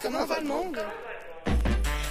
Comment va le monde?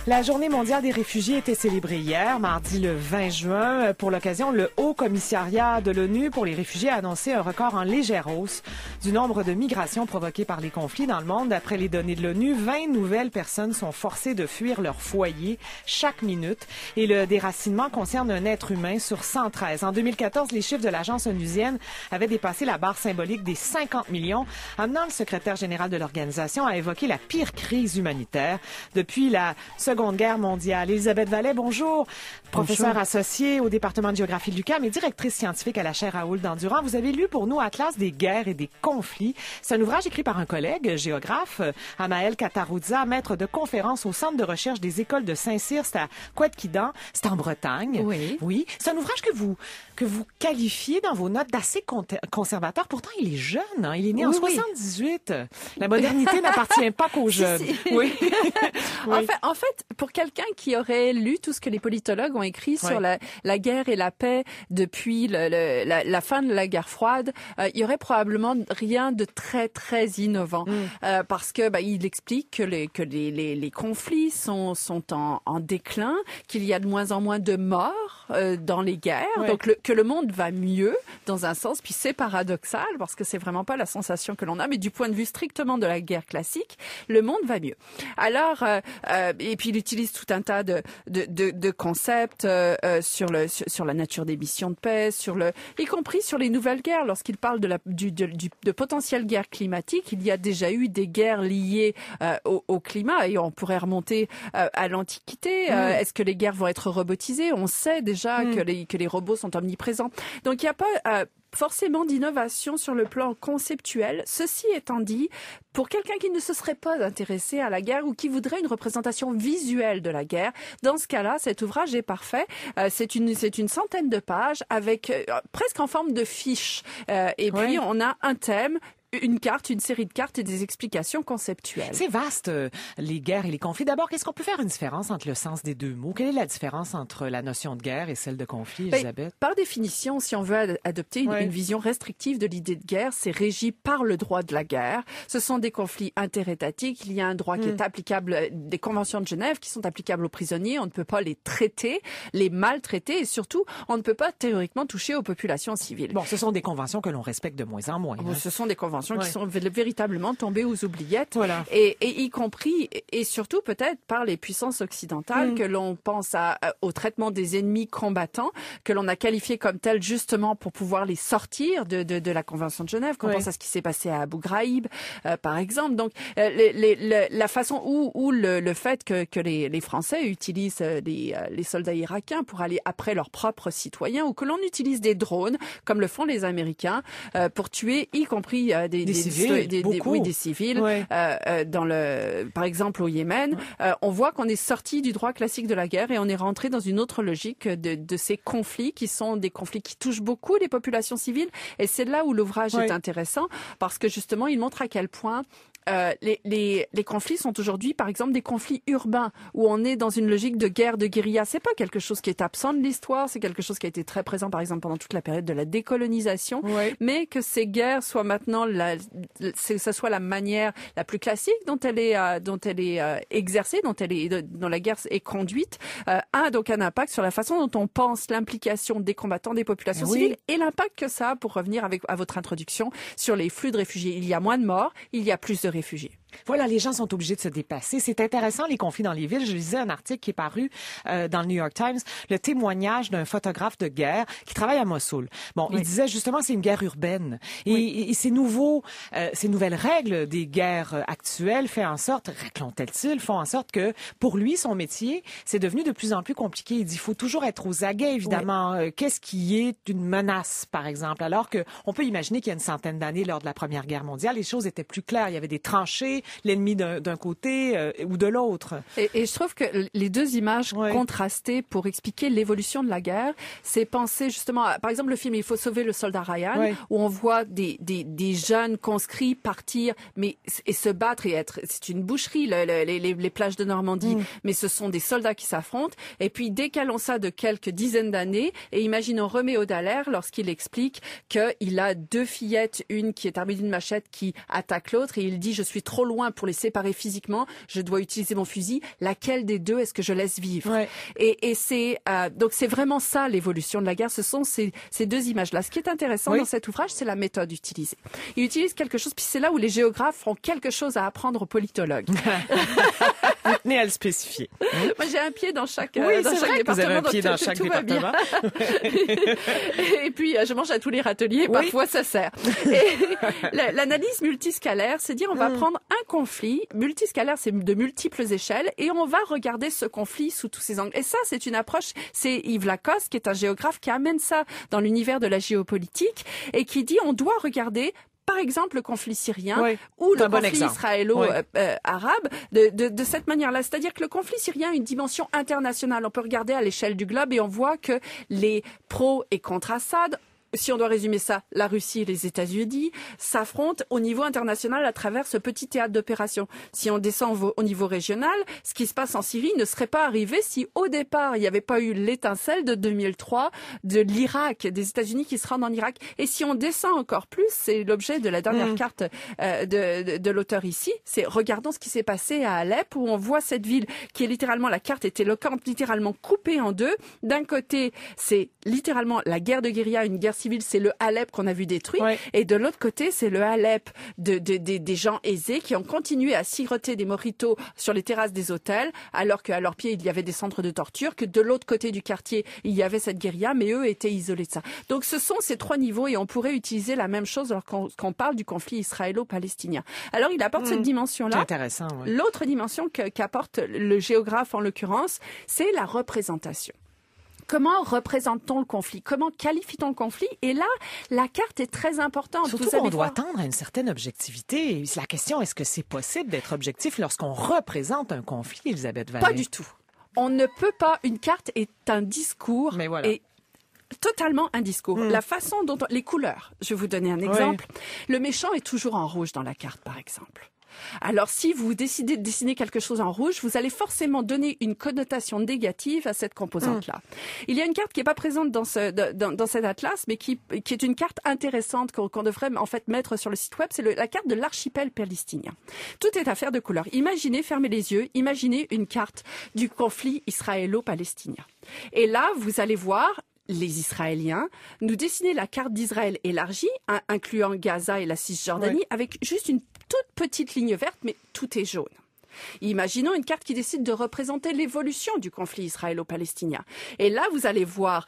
La Journée mondiale des réfugiés était célébrée hier, mardi le 20 juin. Pour l'occasion, le Haut Commissariat de l'ONU pour les réfugiés a annoncé un record en légère hausse du nombre de migrations provoquées par les conflits dans le monde. D'après les données de l'ONU, 20 nouvelles personnes sont forcées de fuir leur foyer chaque minute. Et le déracinement concerne un être humain sur 113. En 2014, les chiffres de l'agence onusienne avaient dépassé la barre symbolique des 50 millions, amenant le secrétaire général de l'organisation à évoquer la pire crise humanitaire depuis la Seconde Guerre mondiale. Elisabeth Vallet, bonjour. Professeure associée au département de géographie de l'UQAM et directrice scientifique à la chaire Raoul Dandurand. Vous avez lu pour nous Atlas des guerres et des conflits. C'est un ouvrage écrit par un collègue géographe, Amael Kataroudza, maître de conférence au Centre de recherche des écoles de Saint-Cyr, c'est à Couët-Quidan, c'est en Bretagne. Oui. Oui. C'est un ouvrage que vous qualifiez dans vos notes d'assez conservateur. Pourtant, il est jeune, hein? Il est né en 78. La modernité n'appartient pas qu'aux jeunes. Oui. Oui. En fait, pour quelqu'un qui aurait lu tout ce que les politologues ont écrit sur la guerre et la paix depuis la fin de la guerre froide, il y aurait probablement rien de très très innovant, parce que il explique que les conflits sont en déclin, qu'il y a de moins en moins de morts dans les guerres, donc que le monde va mieux dans un sens. Puis c'est paradoxal parce que c'est vraiment pas la sensation que l'on a, mais du point de vue strictement de la guerre classique, le monde va mieux. Alors et puis il utilise tout un tas de concepts sur la nature des missions de paix, y compris sur les nouvelles guerres. Lorsqu'il parle de potentielles guerres climatiques, il y a déjà eu des guerres liées au climat et on pourrait remonter à l'Antiquité. Est-ce que les guerres vont être robotisées? On sait déjà que les robots sont omniprésents. Donc il n'y a pas forcément d'innovation sur le plan conceptuel. Ceci étant dit, pour quelqu'un qui ne se serait pas intéressé à la guerre ou qui voudrait une représentation visuelle de la guerre, dans ce cas-là, cet ouvrage est parfait. C'est une centaine de pages avec presque en forme de fiche. Et puis, on a un thème, une carte, une série de cartes et des explications conceptuelles. C'est vaste, les guerres et les conflits. D'abord, qu'est-ce qu'on peut faire une différence entre le sens des deux mots? Quelle est la différence entre la notion de guerre et celle de conflit, Elisabeth? Par définition, si on veut adopter une vision restrictive de l'idée de guerre, c'est régi par le droit de la guerre. Ce sont des conflits interétatiques. Il y a un droit qui est applicable, des conventions de Genève qui sont applicables aux prisonniers. On ne peut pas les traiter, les maltraiter et surtout, on ne peut pas théoriquement toucher aux populations civiles. Bon, ce sont des conventions que l'on respecte de moins en moins. Hein? Ce sont des conventions qui sont véritablement tombées aux oubliettes, et y compris et surtout peut-être par les puissances occidentales, que l'on pense au traitement des ennemis combattants, que l'on a qualifié comme tels justement pour pouvoir les sortir de la Convention de Genève, qu'on pense à ce qui s'est passé à Abu Ghraib, par exemple. Donc la façon où le fait que les Français utilisent les soldats irakiens pour aller après leurs propres citoyens, ou que l'on utilise des drones, comme le font les Américains, pour tuer, y compris des civils. Par exemple au Yémen, on voit qu'on est sorti du droit classique de la guerre et on est rentré dans une autre logique de ces conflits qui sont des conflits qui touchent beaucoup les populations civiles. Et c'est là où l'ouvrage est intéressant, parce que justement il montre à quel point les conflits sont aujourd'hui, par exemple, des conflits urbains où on est dans une logique de guerre, de guérilla. C'est pas quelque chose qui est absent de l'histoire, c'est quelque chose qui a été très présent, par exemple, pendant toute la période de la décolonisation, mais que ces guerres soient maintenant ça soit la manière la plus classique dont elle est exercée, dont la guerre est conduite, a donc un impact sur la façon dont on pense l'implication des combattants, des populations civiles et l'impact que ça a, pour revenir à votre introduction, sur les flux de réfugiés. Il y a moins de morts, il y a plus de réfugiés. Voilà, les gens sont obligés de se dépasser. C'est intéressant, les conflits dans les villes. Je lisais un article qui est paru dans le New York Times, le témoignage d'un photographe de guerre qui travaille à Mossoul. Bon, il disait justement c'est une guerre urbaine. Et ces nouvelles règles des guerres actuelles font en sorte que, pour lui, son métier, c'est devenu de plus en plus compliqué. Il dit, il faut toujours être aux aguets, évidemment. Qu'est-ce qui est une menace, par exemple? Alors que on peut imaginer qu'il y a une centaine d'années, lors de la Première Guerre mondiale, les choses étaient plus claires. Il y avait des tranchées, affronter l'ennemi d'un côté ou de l'autre. Et je trouve que les deux images contrastées pour expliquer l'évolution de la guerre, c'est penser justement, par exemple le film Il faut sauver le soldat Ryan, où on voit des jeunes conscrits partir et se battre c'est une boucherie, les plages de Normandie, mais ce sont des soldats qui s'affrontent. Et puis décalons ça de quelques dizaines d'années et imaginons Roméo Dallaire lorsqu'il explique qu'il a deux fillettes, une qui est armée d'une machette qui attaque l'autre et il dit je suis trop loin pour les séparer physiquement, je dois utiliser mon fusil, laquelle des deux est-ce que je laisse vivre? Et c'est donc c'est vraiment ça l'évolution de la guerre, ce sont ces deux images-là. Ce qui est intéressant dans cet ouvrage, c'est la méthode utilisée. Il utilise quelque chose, puis c'est là où les géographes ont quelque chose à apprendre aux politologues. Vous tenez à le spécifier. Moi, j'ai un pied dans chaque département. Vous avez un pied dans chaque département. Et puis, je mange à tous les râteliers. Parfois, ça sert. L'analyse multiscalaire, c'est dire on va prendre un conflit. Multiscalaire, c'est de multiples échelles. Et on va regarder ce conflit sous tous ses angles. Et ça, c'est une approche, c'est Yves Lacoste, qui est un géographe, qui amène ça dans l'univers de la géopolitique et qui dit on doit regarder par exemple le conflit syrien ou le conflit israélo-arabe de cette manière-là. C'est-à-dire que le conflit syrien a une dimension internationale. On peut regarder à l'échelle du globe et on voit que les pros et contre Assad, si on doit résumer ça, la Russie et les États-Unis s'affrontent au niveau international à travers ce petit théâtre d'opération. Si on descend au niveau régional, ce qui se passe en Syrie ne serait pas arrivé si au départ il n'y avait pas eu l'étincelle de 2003 de l'Irak, des États-Unis qui se rendent en Irak. Et si on descend encore plus, c'est l'objet de la dernière carte de l'auteur ici, c'est regardons ce qui s'est passé à Alep où on voit cette ville qui est littéralement, la carte est éloquente, littéralement coupée en deux. D'un côté, c'est littéralement la guerre de guérilla, une guerre civile, c'est le Alep qu'on a vu détruit. Et de l'autre côté, c'est le Alep des gens aisés qui ont continué à siroter des mojitos sur les terrasses des hôtels, alors qu'à leurs pieds, il y avait des centres de torture, que de l'autre côté du quartier, il y avait cette guérilla, mais eux étaient isolés de ça. Donc ce sont ces trois niveaux et on pourrait utiliser la même chose lorsqu'on parle du conflit israélo-palestinien. Alors il apporte cette dimension-là. C'est intéressant. L'autre dimension qu'apporte le géographe en l'occurrence, c'est la représentation. Comment représente-t-on le conflit? Comment qualifie-t-on le conflit? Et là, la carte est très importante. Surtout qu'on doit tendre à une certaine objectivité. La question, est-ce que c'est possible d'être objectif lorsqu'on représente un conflit, Elisabeth Vallée? Pas du tout. On ne peut pas. Une carte est un discours. Mais voilà. Et totalement un discours. La façon dont les couleurs. Je vais vous donner un exemple. Le méchant est toujours en rouge dans la carte, par exemple. Alors, si vous décidez de dessiner quelque chose en rouge, vous allez forcément donner une connotation négative à cette composante-là. Il y a une carte qui n'est pas présente dans cet atlas, mais qui est une carte intéressante qu'on devrait en fait mettre sur le site web. C'est la carte de l'archipel palestinien. Tout est affaire de couleurs. Imaginez, fermez les yeux, imaginez une carte du conflit israélo-palestinien. Et là, vous allez voir les Israéliens nous dessiner la carte d'Israël élargie, incluant Gaza et la Cisjordanie, avec juste une toute petite ligne verte, mais tout est jaune. Imaginons une carte qui décide de représenter l'évolution du conflit israélo-palestinien. Et là, vous allez voir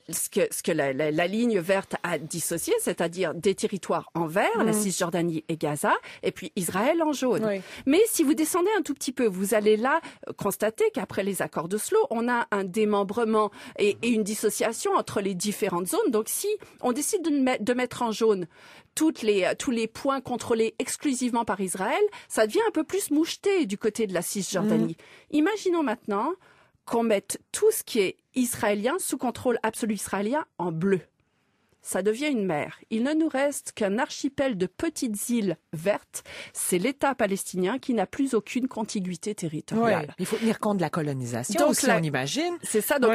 ce que la ligne verte a dissocié, c'est-à-dire des territoires en vert, la Cisjordanie et Gaza, et puis Israël en jaune. Mais si vous descendez un tout petit peu, vous allez là constater qu'après les accords d'Oslo, on a un démembrement et une dissociation entre les différentes zones. Donc si on décide de mettre en jaune tous les points contrôlés exclusivement par Israël, ça devient un peu plus moucheté du côté de la Cisjordanie. Imaginons maintenant qu'on mette tout ce qui est israélien, sous contrôle absolu israélien, en bleu. Ça devient une mer. Il ne nous reste qu'un archipel de petites îles vertes. C'est l'État palestinien qui n'a plus aucune contiguïté territoriale. Il faut tenir compte de la colonisation donc aussi, on imagine. C'est ça. Donc,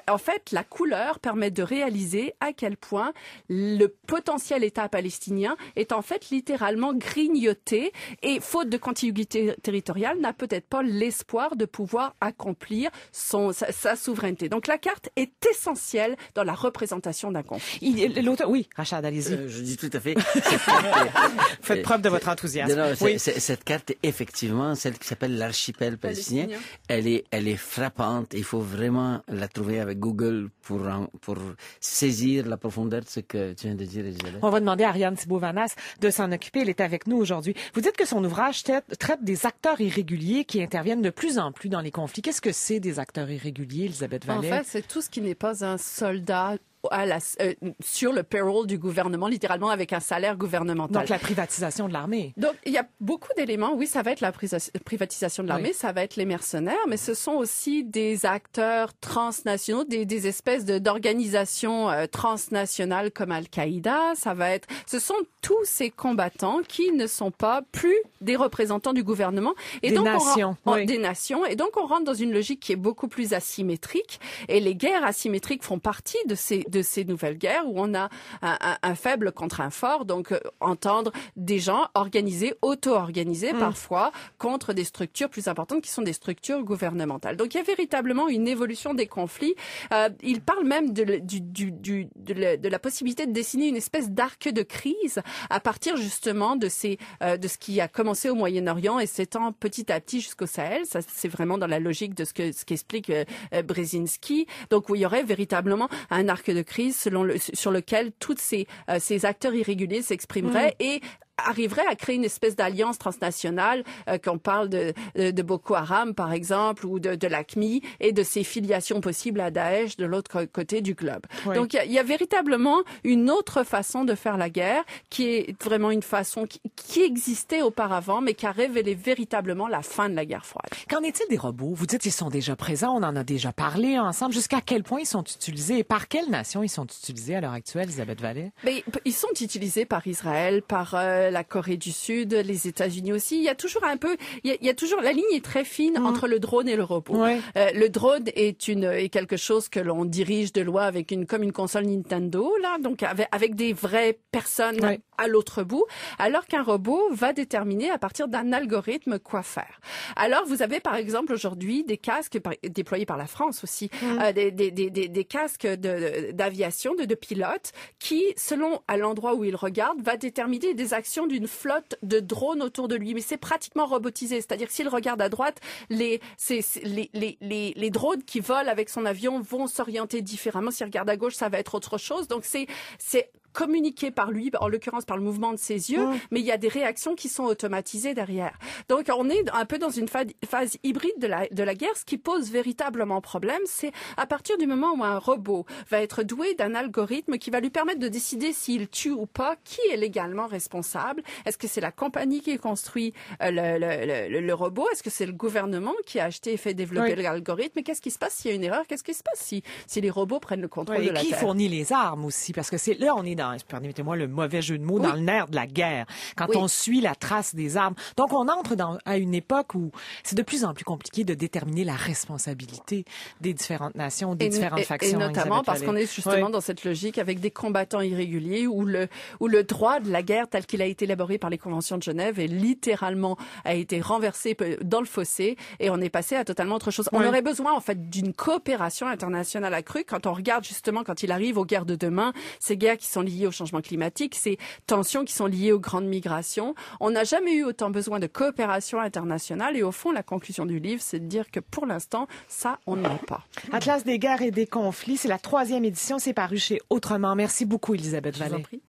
en fait, la couleur permet de réaliser à quel point le potentiel État palestinien est en fait littéralement grignoté et, faute de contiguïté territoriale, n'a peut-être pas l'espoir de pouvoir accomplir sa souveraineté. Donc, la carte est essentielle dans la représentation d'un conflit. L'auteur, oui, Rachad, allez-y. Je dis tout à fait. Faites preuve de votre enthousiasme. Non, cette carte, effectivement, celle qui s'appelle l'archipel palestinien, elle est frappante. Il faut vraiment la trouver avec Google pour saisir la profondeur de ce que tu viens de dire, Elisabeth. On va demander à Ariane Thibault-Vanasse de s'en occuper. Elle est avec nous aujourd'hui. Vous dites que son ouvrage traite des acteurs irréguliers qui interviennent de plus en plus dans les conflits. Qu'est-ce que c'est des acteurs irréguliers, Elisabeth Vallée? En fait, c'est tout ce qui n'est pas un soldat sur le payroll du gouvernement, littéralement avec un salaire gouvernemental. Donc la privatisation de l'armée. Donc il y a beaucoup d'éléments. Oui, ça va être la privatisation de l'armée, ça va être les mercenaires, mais ce sont aussi des acteurs transnationaux, des espèces d'organisations transnationales comme Al-Qaïda. Ce sont tous ces combattants qui ne sont pas plus des représentants du gouvernement. Et donc des nations. Et donc on rentre dans une logique qui est beaucoup plus asymétrique. Et les guerres asymétriques font partie de ces nouvelles guerres où on a un faible contre un fort. Donc entendre des gens organisés, auto-organisés parfois, contre des structures plus importantes qui sont des structures gouvernementales. Donc il y a véritablement une évolution des conflits. Il parle même de la possibilité de dessiner une espèce d'arc de crise à partir justement de ce qui a commencé au Moyen-Orient et s'étend petit à petit jusqu'au Sahel. Ça, c'est vraiment dans la logique de ce qu'explique Brzezinski. Donc où il y aurait véritablement un arc de crise sur lequel tous ces acteurs irréguliers s'exprimeraient et arriverait à créer une espèce d'alliance transnationale, qu'on parle de Boko Haram, par exemple, ou de l'AQMI, et de ses filiations possibles à Daesh de l'autre côté du globe. Oui. Donc, il y a véritablement une autre façon de faire la guerre, qui est vraiment une façon qui existait auparavant, mais qui a révélé véritablement la fin de la guerre froide. Qu'en est-il des robots? Vous dites qu'ils sont déjà présents, on en a déjà parlé ensemble. Jusqu'à quel point ils sont utilisés et par quelle nation ils sont utilisés à l'heure actuelle, Elisabeth Vallée? Mais ils sont utilisés par Israël, par la Corée du Sud, les États-Unis aussi. Il y a toujours la ligne est très fine entre le drone et le robot. Ouais. Le drone est quelque chose que l'on dirige de loin comme une console Nintendo là, donc avec des vraies personnes à l'autre bout, alors qu'un robot va déterminer à partir d'un algorithme quoi faire. Alors vous avez par exemple aujourd'hui des casques déployés par la France aussi, des casques d'aviation de pilotes qui, selon à l'endroit où ils regardent, va déterminer des actions d'une flotte de drones autour de lui. Mais c'est pratiquement robotisé, c'est-à-dire que s'il regarde à droite, les drones qui volent avec son avion vont s'orienter différemment. S'il regarde à gauche, ça va être autre chose. Donc c'est communiqué par lui, en l'occurrence par le mouvement de ses yeux, mais il y a des réactions qui sont automatisées derrière. Donc on est un peu dans une phase hybride de la guerre. Ce qui pose véritablement problème, c'est à partir du moment où un robot va être doué d'un algorithme qui va lui permettre de décider s'il tue ou pas, qui est légalement responsable. Est-ce que c'est la compagnie qui construit le robot? Est-ce que c'est le gouvernement qui a acheté et fait développer l'algorithme? Et qu'est-ce qui se passe s'il y a une erreur? Qu'est-ce qui se passe si les robots prennent le contrôle de la Terre? Et qui fournit les armes aussi? Parce que là, on est permettez-moi le mauvais jeu de mots, dans le nerf de la guerre, quand on suit la trace des armes. Donc, on entre à une époque où c'est de plus en plus compliqué de déterminer la responsabilité des différentes nations, des différentes factions. Et notamment parce qu'on est justement dans cette logique avec des combattants irréguliers où le droit de la guerre tel qu'il a été élaboré par les conventions de Genève a été renversé dans le fossé et on est passé à totalement autre chose. On aurait besoin, en fait, d'une coopération internationale accrue quand on regarde justement, quand il arrive aux guerres de demain, ces guerres qui sont liées au changement climatique, ces tensions qui sont liées aux grandes migrations. On n'a jamais eu autant besoin de coopération internationale et au fond, la conclusion du livre, c'est de dire que pour l'instant, ça, on n'en a pas. Atlas des guerres et des conflits, c'est la 3e édition, c'est paru chez Autrement. Merci beaucoup, Elisabeth Vallée.